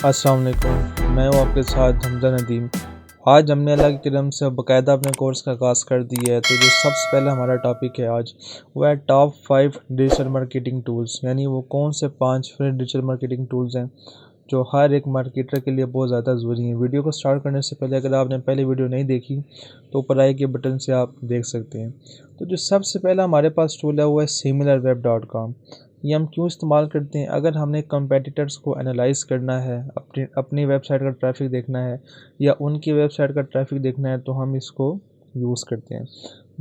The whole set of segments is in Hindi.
अस्सलाम वालेकुम, मैं हूँ आपके साथ हमजा नदीम। आज हमने अल्लाह के करम से बाकायदा अपने कोर्स का आगाज़ कर दिया है। तो जो सबसे पहला हमारा टॉपिक है आज, वो है टॉप 5 डिजिटल मार्केटिंग टूल्स, यानी वो कौन से 5 फ्री डिजिटल मार्केटिंग टूल्स हैं जो हर एक मार्केटर के लिए बहुत ज़्यादा ज़रूरी हैं। वीडियो को स्टार्ट करने से पहले अगर आपने पहले वीडियो नहीं देखी तो ऊपर आई के बटन से आप देख सकते हैं। तो जो सबसे पहला हमारे पास टूल है वो है SimilarWeb.com। ये हम क्यों इस्तेमाल करते हैं? अगर हमने कंपेटिटर्स को एनालाइज करना है, अपनी वेबसाइट का ट्रैफिक देखना है या उनकी वेबसाइट का ट्रैफिक देखना है, तो हम इसको यूज़ करते हैं।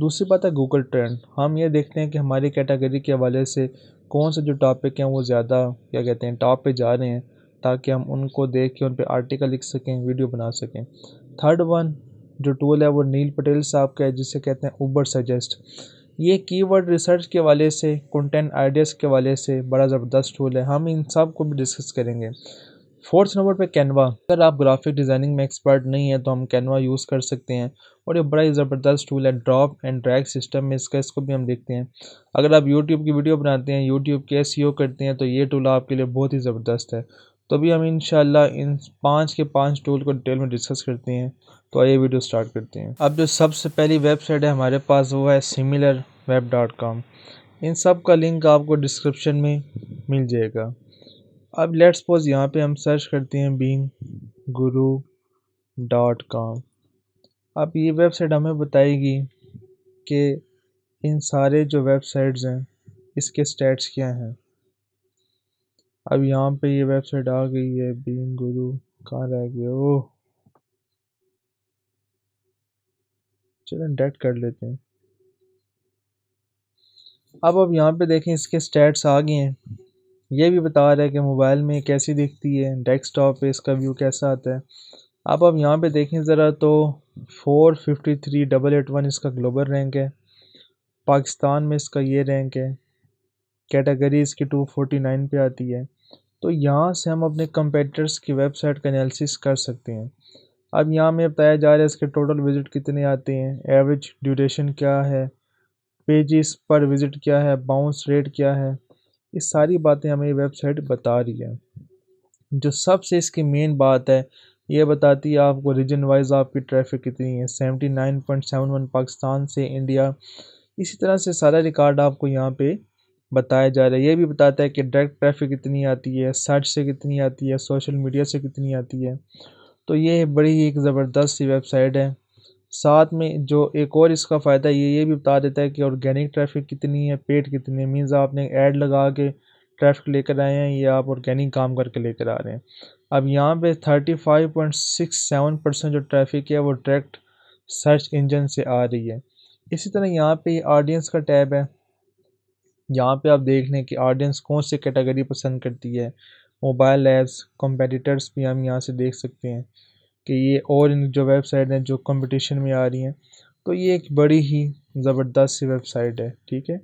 दूसरी बात है गूगल ट्रेंड। हम ये देखते हैं कि हमारी कैटेगरी के हवाले से कौन से जो टॉपिक हैं वो ज़्यादा क्या कहते हैं टॉप पे जा रहे हैं, ताकि हम उनको देख के उन पे आर्टिकल लिख सकें, वीडियो बना सकें। थर्ड वन जो टूल है वो नील पटेल साहब का है, जिसे कहते हैं उबर सजेस्ट। ये कीवर्ड रिसर्च के वाले से, कंटेंट आइडियाज़ के वाले से बड़ा ज़बरदस्त टूल है। हम इन सब को भी डिस्कस करेंगे। फोर्थ नंबर पे कैनवा। अगर आप ग्राफिक डिज़ाइनिंग में एक्सपर्ट नहीं है तो हम कैनवा यूज़ कर सकते हैं, और ये बड़ा ही ज़बरदस्त टूल है। ड्रॉप एंड ड्रैग सिस्टम में इसको भी हम देखते हैं। अगर आप यूट्यूब की वीडियो बनाते हैं, यूट्यूब के एसईओ करते हैं, तो ये टूल आपके लिए बहुत ही ज़बरदस्त है। तो अभी हम इंशाल्लाह इन 5 के 5 टूल को डिटेल में डिस्कस करते हैं। तो आइए वीडियो स्टार्ट करते हैं। अब जो सबसे पहली वेबसाइट है हमारे पास वो है SimilarWeb.com। इन सब का लिंक आपको डिस्क्रिप्शन में मिल जाएगा। अब लेट्स सपोज यहाँ पे हम सर्च करते हैं beinguru.com। अब ये वेबसाइट हमें बताएगी कि इन सारे जो वेबसाइट्स हैं इसके स्टैट्स क्या हैं। अब यहाँ पे ये वेबसाइट आ गई है बीइंग कहाँ रह गया? ओह, चलो डेट कर लेते हैं। अब यहाँ पे देखें इसके स्टैट्स आ गए हैं। ये भी बता रहा है कि मोबाइल में कैसी दिखती है, डेस्कटॉप पे इसका व्यू कैसा आता है। अब यहाँ पे देखें ज़रा, तो 453,881 इसका ग्लोबल रैंक है। पाकिस्तान में इसका ये रैंक है। कैटेगरी इसकी 249 पे आती है। तो यहाँ से हम अपने कंपेटिटर्स की वेबसाइट का एनालिसिस कर सकते हैं। अब यहाँ में बताया जा रहा है इसके टोटल विज़िट कितने आते हैं, एवरेज ड्यूरेशन क्या है, पेजेस पर विज़िट क्या है, बाउंस रेट क्या है। ये सारी बातें हमें ये वेबसाइट बता रही है। जो सबसे इसकी मेन बात है, ये बताती है आपको रीजन वाइज आपकी ट्रैफिक कितनी है। 79.71 पाकिस्तान से इंडिया। इसी तरह से सारा रिकॉर्ड आपको यहाँ पे बताया जा रहा है। ये भी बताता है कि डायरेक्ट ट्रैफिक कितनी आती है, सर्च से कितनी आती है, सोशल मीडिया से कितनी आती है। तो ये बड़ी एक ज़बरदस्त सी वेबसाइट है। साथ में जो एक और इसका फ़ायदा ये भी बता देता है कि ऑर्गेनिक ट्रैफिक कितनी है, पेड कितनी है। मीन्स आपने ऐड लगा के ट्रैफिक लेकर आए हैं या आप ऑर्गेनिक काम करके लेकर आ रहे हैं। अब यहाँ पे 35.67% जो ट्रैफिक है वो डायरेक्ट सर्च इंजन से आ रही है। इसी तरह यहाँ पे ऑडियंस का टैब है। यहाँ पे आप देख लें कि ऑडियंस कौन सी कैटेगरी पसंद करती है। मोबाइल ऐप्स कंपेटिटर्स भी हम यहाँ से देख सकते हैं कि ये और इन जो वेबसाइट हैं जो कंपटीशन में आ रही हैं। तो ये एक बड़ी ही ज़बरदस्त सी वेबसाइट है, ठीक है।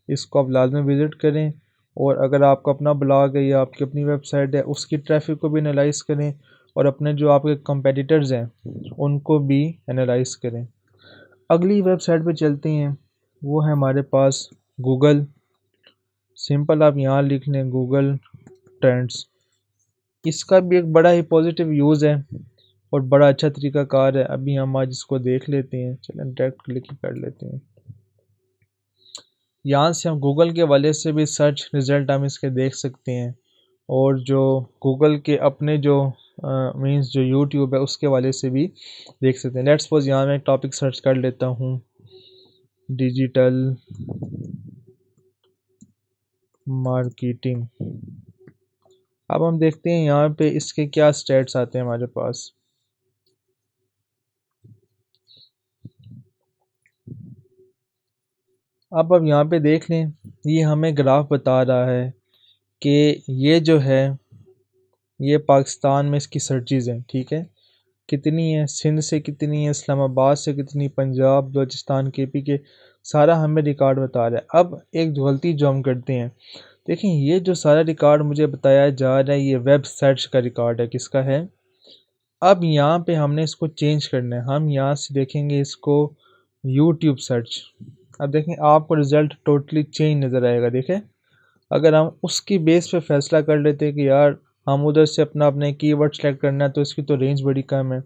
इसको आप लाजमी विज़िट करें, और अगर आपका अपना ब्लॉग है या आपकी अपनी वेबसाइट है उसकी ट्रैफिक को भी एनालाइज करें, और अपने जो आपके कंपेटिटर्स हैं उनको भी एनालाइज करें। अगली वेबसाइट पे चलते हैं, वो है हमारे पास गूगल। सिंपल आप यहाँ लिख लें गूगल ट्रेंड्स। इसका भी एक बड़ा ही पॉजिटिव यूज़ है और बड़ा अच्छा तरीका कार है। अभी हम आज इसको देख लेते हैं। चलें डायरेक्ट क्लिक कर लेते हैं। यहाँ से हम गूगल के वाले से भी सर्च रिज़ल्ट हम इसके देख सकते हैं, और जो गूगल के अपने जो मींस जो यूट्यूब है उसके वाले से भी देख सकते हैं। लेट्स सपोज यहाँ मैं एक टॉपिक सर्च कर लेता हूँ, डिजिटल मार्केटिंग। अब हम देखते हैं यहाँ पे इसके क्या स्टेट्स आते हैं हमारे पास। अब यहाँ पे देख लें, ये हमें ग्राफ बता रहा है कि ये जो है ये पाकिस्तान में इसकी सर्चेज़ हैं, ठीक है। कितनी है, सिंध से कितनी है, इस्लामाबाद से कितनी, पंजाब, बलूचिस्तान, केपी के, सारा हमें रिकॉर्ड बता रहा है। अब एक गलती जो हम करते हैं, देखें ये जो सारा रिकॉर्ड मुझे बताया जा रहा है ये वेब सर्च का रिकॉर्ड है। किसका है? अब यहाँ पे हमने इसको चेंज करना है। हम यहाँ से देखेंगे इसको यूट्यूब सर्च। अब देखें आपको रिज़ल्ट टोटली चेंज नज़र आएगा। देखें, अगर हम उसकी बेस पे फैसला कर लेते हैं कि यार हम उधर से अपने कीवर्ड सेलेक्ट करना है तो इसकी तो रेंज बड़ी कम है।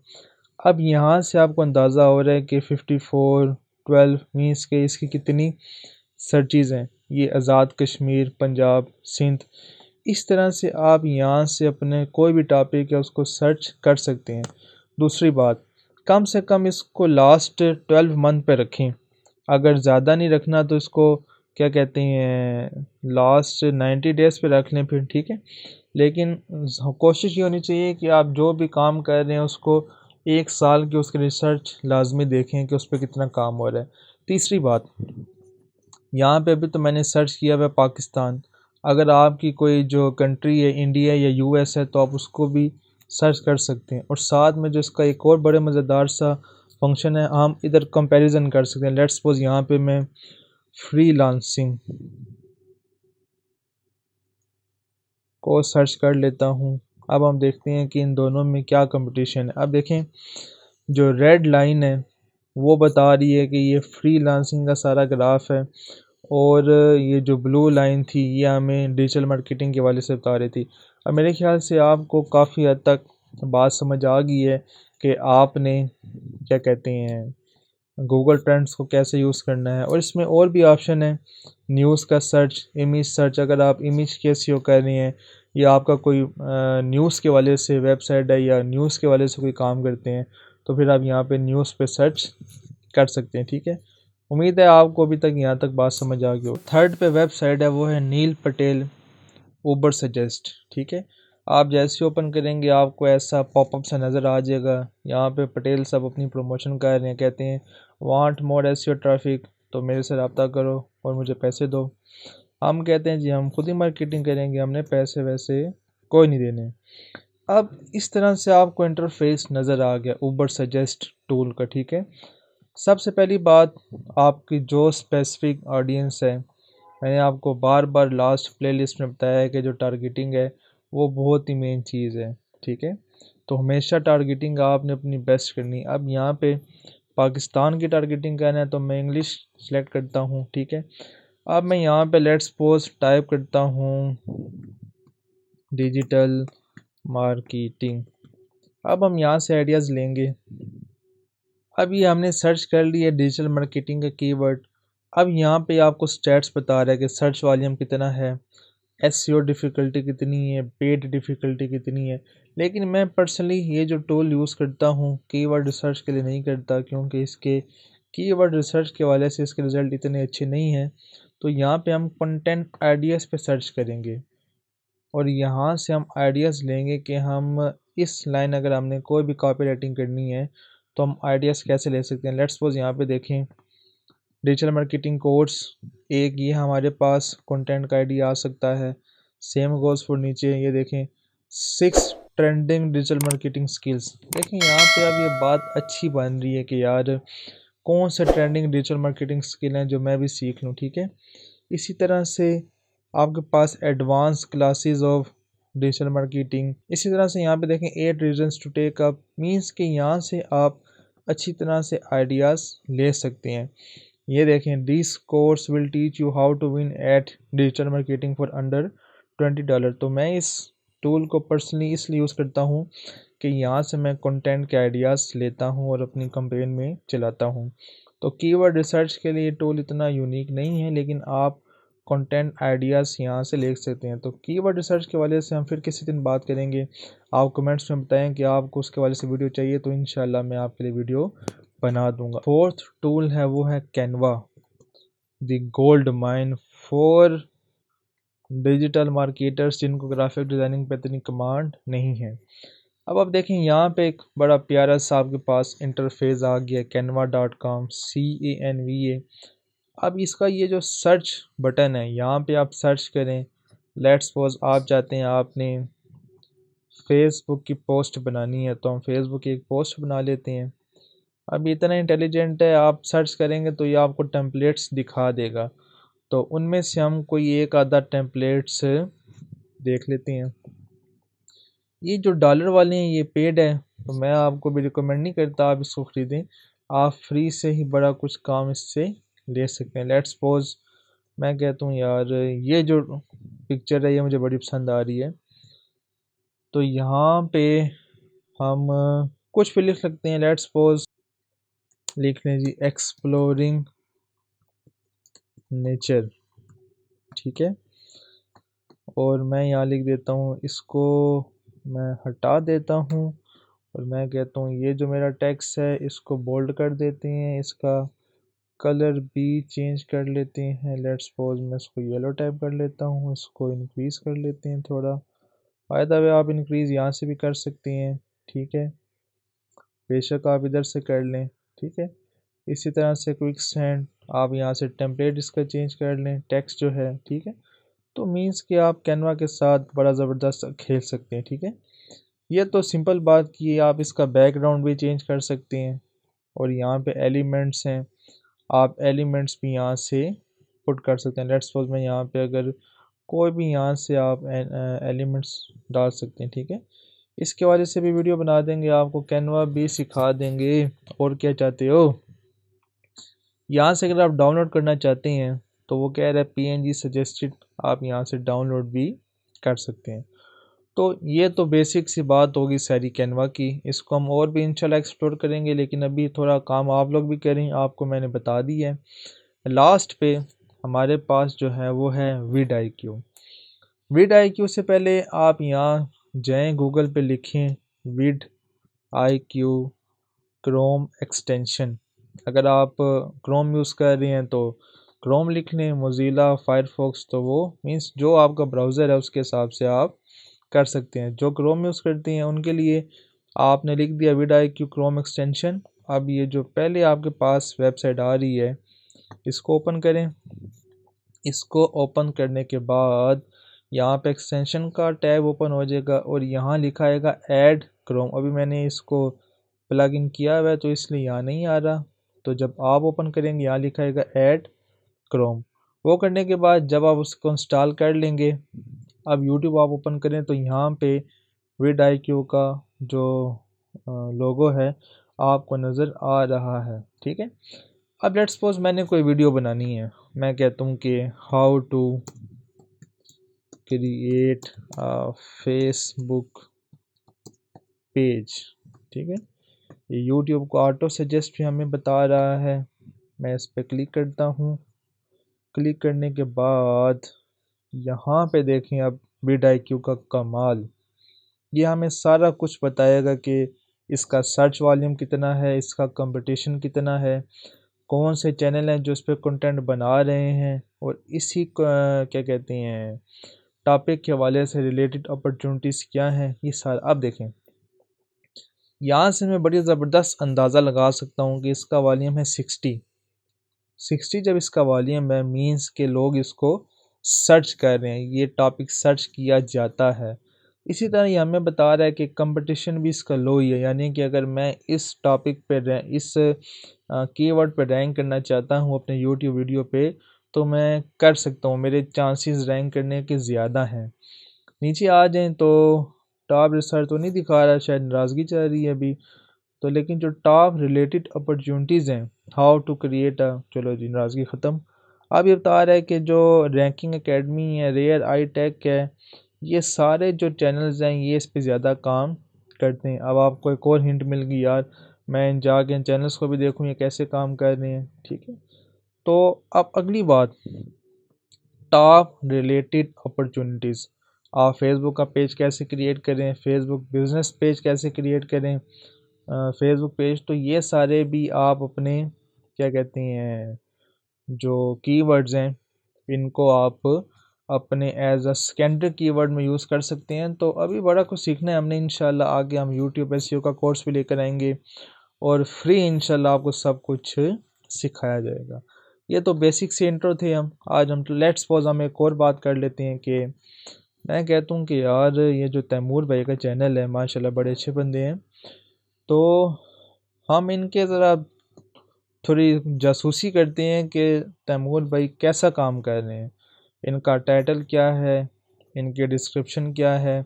अब यहाँ से आपको अंदाज़ा हो रहा है कि 54 12 मीन्स के इसकी कितनी सर्चेज़ हैं। ये आज़ाद कश्मीर, पंजाब, सिंध, इस तरह से आप यहाँ से अपने कोई भी टॉपिक है उसको सर्च कर सकते हैं। दूसरी बात, कम से कम इसको लास्ट 12 मंथ पे रखें। अगर ज़्यादा नहीं रखना तो इसको क्या कहते हैं लास्ट 90 डेज़ पे रख लें फिर ठीक है। लेकिन कोशिश ये होनी चाहिए कि आप जो भी काम कर रहे हैं उसको 1 साल की उसकी रिसर्च लाजमी देखें कि उस पर कितना काम हो रहा है। तीसरी बात, यहाँ पे अभी तो मैंने सर्च किया हुआ है पाकिस्तान। अगर आपकी कोई जो कंट्री है इंडिया या यूएस है तो आप उसको भी सर्च कर सकते हैं। और साथ में जो इसका एक और बड़े मज़ेदार सा फंक्शन है, हम इधर कंपैरिजन कर सकते हैं। लेट्स सपोज यहाँ पे मैं फ्रीलांसिंग को सर्च कर लेता हूँ। अब हम देखते हैं कि इन दोनों में क्या कंपटीशन है। अब देखें जो रेड लाइन है वो बता रही है कि ये फ्रीलांसिंग का सारा ग्राफ है, और ये जो ब्लू लाइन थी ये हमें डिजिटल मार्केटिंग के वाले से बता रही थी। अब मेरे ख्याल से आपको काफ़ी हद तक बात समझ आ गई है कि आपने क्या कहते हैं गूगल ट्रेंड्स को कैसे यूज़ करना है। और इसमें और भी ऑप्शन है, न्यूज़ का सर्च, इमेज सर्च। अगर आप इमेज के एसईओ कर रही हैं या आपका कोई न्यूज़ के वाले से वेबसाइट है या न्यूज़ के वाले से कोई काम करते हैं तो फिर आप यहाँ पे न्यूज़ पे सर्च कर सकते हैं। ठीक है, उम्मीद है आपको अभी तक यहाँ तक बात समझ आ गई हो। थर्ड पे वेबसाइट है वो है नील पटेल ऊबर सजेस्ट। ठीक है, आप जैसे ओपन करेंगे आपको ऐसा पॉपअप सा नज़र आ जाएगा। यहाँ पे पटेल साहब अपनी प्रमोशन कर रहे हैं, कहते हैं वांट मोर एसईओ ट्रैफिक तो मेरे से रब्ता करो और मुझे पैसे दो। हम कहते हैं जी हम खुद ही मार्केटिंग करेंगे, हमने पैसे वैसे कोई नहीं देने। अब इस तरह से आपको इंटरफेस नज़र आ गया ऊबर सजेस्ट टूल का। ठीक है, सबसे पहली बात, आपकी जो स्पेसिफिक ऑडियंस है, मैंने आपको बार बार लास्ट प्लेलिस्ट में बताया है कि जो टारगेटिंग है वो बहुत ही मेन चीज़ है। ठीक है, तो हमेशा टारगेटिंग आपने अपनी बेस्ट करनी। अब यहाँ पे पाकिस्तान की टारगेटिंग करना है तो मैं इंग्लिश सेलेक्ट करता हूँ। ठीक है, अब मैं यहाँ पे लेट्स सपोज टाइप करता हूँ डिजिटल मार्केटिंग। अब हम यहाँ से आइडियाज़ लेंगे। अब ये हमने सर्च कर लिया डिजिटल मार्केटिंग का कीवर्ड। अब यहाँ पे आपको स्टैट्स बता रहा है कि सर्च वॉल्यूम कितना है, एसईओ डिफ़िकल्टी कितनी है, पेड डिफ़िकल्टी कितनी है। लेकिन मैं पर्सनली ये जो टूल यूज़ करता हूँ कीवर्ड रिसर्च के लिए नहीं करता, क्योंकि इसके कीवर्ड रिसर्च के वाले से इसके रिज़ल्ट इतने अच्छे नहीं हैं। तो यहाँ पे हम कंटेंट आइडियाज़ पे सर्च करेंगे और यहाँ से हम आइडियाज़ लेंगे कि हम इस लाइन अगर हमने कोई भी कॉपी राइटिंग करनी है तो हम आइडियाज़ कैसे ले सकते हैं। लेट्स सपोज यहाँ पे देखें डिजिटल मार्केटिंग कोर्स, एक ये हमारे पास कंटेंट का आइडिया आ सकता है। सेम गोज़ फॉर नीचे ये देखें 6 ट्रेंडिंग डिजिटल मार्केटिंग स्किल्स। देखें यहाँ पे अब ये बात अच्छी बन रही है कि यार कौन से ट्रेंडिंग डिजिटल मार्केटिंग स्किल हैं जो मैं भी सीख लूँ। ठीक है, इसी तरह से आपके पास advance classes of digital marketing. इसी तरह से यहाँ पे देखें 8 reasons to take up, means कि यहाँ से आप अच्छी तरह से आइडियाज़ ले सकते हैं। ये देखें this course will teach you how to win at digital marketing for under $20। तो मैं इस टूल को पर्सनली इसलिए यूज़ करता हूँ कि यहाँ से मैं कंटेंट के आइडियाज़ लेता हूँ और अपनी कंपेन में चलाता हूँ। तो कीवर्ड रिसर्च के लिए टूल इतना यूनिक नहीं है, लेकिन आप कंटेंट आइडियाज़ यहाँ से ले सकते हैं। तो कीवर्ड रिसर्च के वाले से हम फिर किसी दिन बात करेंगे। आप कमेंट्स में बताएं कि आपको उसके वाले से वीडियो चाहिए तो इंशाल्लाह मैं आपके लिए वीडियो बना दूंगा। फोर्थ टूल है वो है Canva, the gold mine for digital marketers जिनको ग्राफिक डिज़ाइनिंग पे इतनी कमांड नहीं है। अब आप देखें यहाँ पे एक बड़ा प्यारा सा आपके पास इंटरफेस आ गया canva.com CANVA। अब इसका ये जो सर्च बटन है यहाँ पे आप सर्च करें। लेट्स सपोज आप चाहते हैं आपने फेसबुक की पोस्ट बनानी है तो हम फेसबुक की एक पोस्ट बना लेते हैं। अब इतना इंटेलिजेंट है, आप सर्च करेंगे तो ये आपको टेम्पलेट्स दिखा देगा, तो उनमें से हम कोई एक आधा टेम्पलेट्स देख लेते हैं। ये जो डॉलर वाले हैं ये पेड है, तो मैं आपको भी रिकमेंड नहीं करता आप इसको ख़रीदें। आप फ्री से ही बड़ा कुछ काम इससे ले सकते हैं। लेट्स सपोज मैं कहता हूँ यार ये जो पिक्चर है ये मुझे बड़ी पसंद आ रही है, तो यहाँ पे हम कुछ भी लिख सकते हैं। लेट्स सपोज लिख लें जी एक्सप्लोरिंग नेचर, ठीक है। और मैं यहाँ लिख देता हूँ, इसको मैं हटा देता हूँ और मैं कहता हूँ ये जो मेरा टेक्स्ट है इसको बोल्ड कर देते हैं, इसका कलर भी चेंज कर लेते हैं। लेट्स सपोज मैं इसको येलो टाइप कर लेता हूँ, इसको इंक्रीज़ कर लेते हैं थोड़ा। फ़ायदा है आप इंक्रीज़ यहाँ से भी कर सकते हैं, ठीक है, बेशक आप इधर से कर लें, ठीक है। इसी तरह से क्विक सेंड आप यहाँ से टेम्पलेट इसका चेंज कर लें, टेक्स्ट जो है, ठीक है। तो मीन्स कि आप कैनवा के साथ बड़ा ज़बरदस्त खेल सकते हैं, ठीक है। ये तो सिंपल बात की, आप इसका बैकग्राउंड भी चेंज कर सकते हैं और यहाँ पे एलिमेंट्स हैं, आप एलिमेंट्स भी यहाँ से पुट कर सकते हैं। लेट्स सपोज मैं यहाँ पे अगर कोई भी यहाँ से आप एलिमेंट्स डाल सकते हैं, ठीक है। इसके वजह से भी वीडियो बना देंगे, आपको कैनवा भी सिखा देंगे। और क्या चाहते हो, यहाँ से अगर आप डाउनलोड करना चाहते हैं तो वो कह रहा है PNG सजेस्टेड, आप यहाँ से डाउनलोड भी कर सकते हैं। तो ये तो बेसिक सी बात होगी सारी कैनवा की, इसको हम और भी इंशाल्लाह एक्सप्लोर करेंगे, लेकिन अभी थोड़ा काम आप लोग भी करें, आपको मैंने बता दी है। लास्ट पे हमारे पास जो है वो है vidIQ। vidIQ से पहले आप यहाँ जाएं, गूगल पे लिखें vidIQ क्रोम एक्सटेंशन। अगर आप क्रोम यूज़ कर रहे हैं तो क्रोम लिख लें, मोज़िला फायरफॉक्स तो वो मीन्स जो आपका ब्राउज़र है उसके हिसाब से आप कर सकते हैं। जो क्रोम यूज़ करते हैं उनके लिए आपने लिख दिया vidIQ क्रोम एक्सटेंशन। अब ये जो पहले आपके पास वेबसाइट आ रही है इसको ओपन करें। इसको ओपन करने के बाद यहाँ पे एक्सटेंशन का टैब ओपन हो जाएगा और यहाँ लिखा आएगा ऐड क्रोम। अभी मैंने इसको प्लग इन किया हुआ है तो इसलिए यहाँ नहीं आ रहा। तो जब आप ओपन करेंगे यहाँ लिखा आएगा ऐड क्रोम। वो करने के बाद जब आप उसको इंस्टॉल कर लेंगे, अब यूट्यूब आप ओपन करें तो यहाँ पे vidIQ का जो लोगो है आपको नज़र आ रहा है, ठीक है। अब लेट्स सपोज मैंने कोई वीडियो बनानी है, मैं कहता हूँ कि how to create Facebook page, ठीक है। ये यूट्यूब को ऑटो सजेस्ट भी हमें बता रहा है। मैं इस पर क्लिक करता हूँ। क्लिक करने के बाद यहाँ पे देखें अब vidIQ का कमाल, ये हमें सारा कुछ बताएगा कि इसका सर्च वॉल्यूम कितना है, इसका कंपटीशन कितना है, कौन से चैनल हैं जो इस पर कंटेंट बना रहे हैं, और इसी क्या कहते हैं टॉपिक के हवाले से रिलेटेड अपॉर्चुनिटीज़ क्या हैं, ये सारा। अब देखें यहाँ से मैं बड़ी ज़बरदस्त अंदाज़ा लगा सकता हूँ कि इसका वॉल्यूम है 60। जब इसका वॉल्यूम है मीन्स के लोग इसको सर्च कर रहे हैं, ये टॉपिक सर्च किया जाता है। इसी तरह ये हमें बता रहा है कि कंपटीशन भी इसका लो ही है, यानी कि अगर मैं इस टॉपिक पे इस कीवर्ड पे रैंक करना चाहता हूँ अपने यूट्यूब वीडियो पे तो मैं कर सकता हूँ, मेरे चांसेस रैंक करने के ज़्यादा हैं। नीचे आ जाएं तो टॉप रिसर्च तो नहीं दिखा रहा, शायद नाराज़गी चल रही है अभी तो, लेकिन जो टॉप रिलेटेड अपॉर्चुनिटीज़ हैं हाउ टू क्रिएट चलो जी नाराज़गी ख़त्म। अब ये बता रहा है कि जो रैंकिंग एकेडमी है, रेयर आई टेक है, ये सारे जो चैनल्स हैं ये इस पे ज़्यादा काम करते हैं। अब आपको एक और हिंट मिल गई यार, मैं जाके इन चैनल्स को भी देखूँ ये कैसे काम कर रहे हैं, ठीक है। तो अब अगली बात, टॉप रिलेटेड अपॉर्चुनिटीज़। आप फेसबुक का पेज कैसे क्रिएट करें, फेसबुक बिजनेस पेज कैसे क्रिएट करें, फेसबुक पेज, तो ये सारे भी आप अपने क्या कहते हैं जो कीवर्ड्स हैं इनको आप अपने एज अ सेकेंडरी कीवर्ड में यूज़ कर सकते हैं। तो अभी बड़ा कुछ सीखना है हमने, इंशाल्लाह आगे हम यूट्यूब SEO का कोर्स भी लेकर आएंगे और फ्री इंशाल्लाह आपको सब कुछ सिखाया जाएगा। ये तो बेसिक से इंट्रो थे। हम आज हम लेट्स सपोज हम एक और बात कर लेते हैं कि मैं कहता हूँ कि यार ये जो तैमूर भाई का चैनल है माशाल्लाह बड़े अच्छे बंदे हैं, तो हम इनके ज़रा थोड़ी जासूसी करते हैं कि तैमूर भाई कैसा काम कर रहे हैं, इनका टाइटल क्या है, इनके डिस्क्रिप्शन क्या है,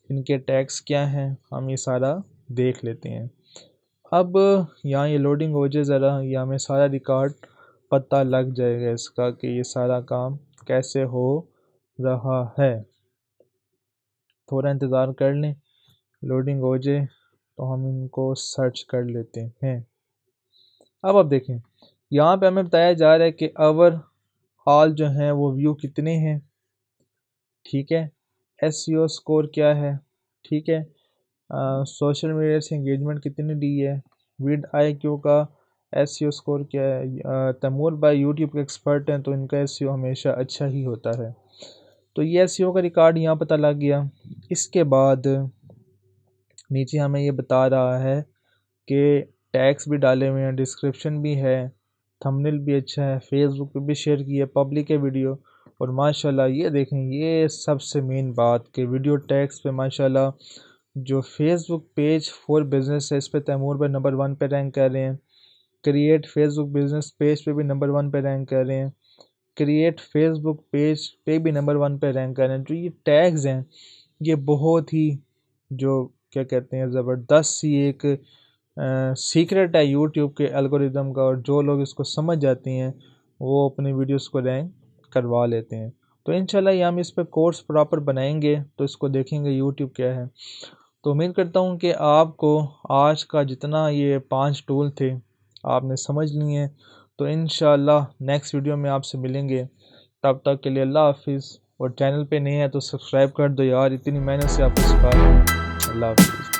इनके टैग्स क्या हैं, हम ये सारा देख लेते हैं। अब यहाँ ये लोडिंग हो जाए ज़रा, ये हमें सारा रिकॉर्ड पता लग जाएगा इसका कि ये सारा काम कैसे हो रहा है। थोड़ा इंतज़ार कर लें, लोडिंग हो जाए तो हम इनको सर्च कर लेते हैं। अब आप देखें यहाँ पे हमें बताया जा रहा है कि ओवरऑल जो हैं वो व्यू कितने हैं, ठीक है। एसईओ स्कोर क्या है, ठीक है। सोशल मीडिया से एंगेजमेंट कितनी दी है, विड आई क्यू का एसईओ स्कोर क्या है। तैमूर भाई यूट्यूब के एक्सपर्ट हैं तो इनका एसईओ हमेशा अच्छा ही होता है। तो ये एसईओ का रिकॉर्ड यहाँ पता लग गया। इसके बाद नीचे हमें ये बता रहा है कि टैग्स भी डाले हुए हैं, डिस्क्रिप्शन भी है, थंबनेल भी अच्छा है, फेसबुक पे भी शेयर की है, पब्लिक है वीडियो। और माशाल्लाह ये देखें, ये सबसे मेन बात कि वीडियो टैग्स पे माशाल्लाह जो फेसबुक पेज फॉर बिजनेस है इस पे तैमूर भाई नंबर 1 पे रैंक कर रहे हैं। क्रिएट फेसबुक बिजनेस पेज पे भी नंबर 1 पे रैंक कर रहे हैं। क्रिएट फेसबुक पेज पे भी नंबर 1 पे रैंक कर रहे हैं। जो ये टैग्स हैं ये बहुत ही जो क्या कहते हैं ज़बरदस्त सी एक सीक्रेट है यूट्यूब के एल्गोरिदम का, और जो लोग इसको समझ जाते हैं वो अपनी वीडियोस को रैंक करवा लेते हैं। तो इंशाल्लाह ये हम इस पर कोर्स प्रॉपर बनाएंगे तो इसको देखेंगे यूट्यूब क्या है। तो उम्मीद करता हूँ कि आपको आज का जितना ये 5 टूल थे आपने समझ लिए हैं। तो इंशाल्लाह नेक्स्ट वीडियो में आपसे मिलेंगे, तब तक के लिए अल्लाह हाफिज़। और चैनल पे नए हैं तो सब्सक्राइब कर दो यार, इतनी मेहनत से आपको सिखा रहे हैं। अल्लाह हाफिज़।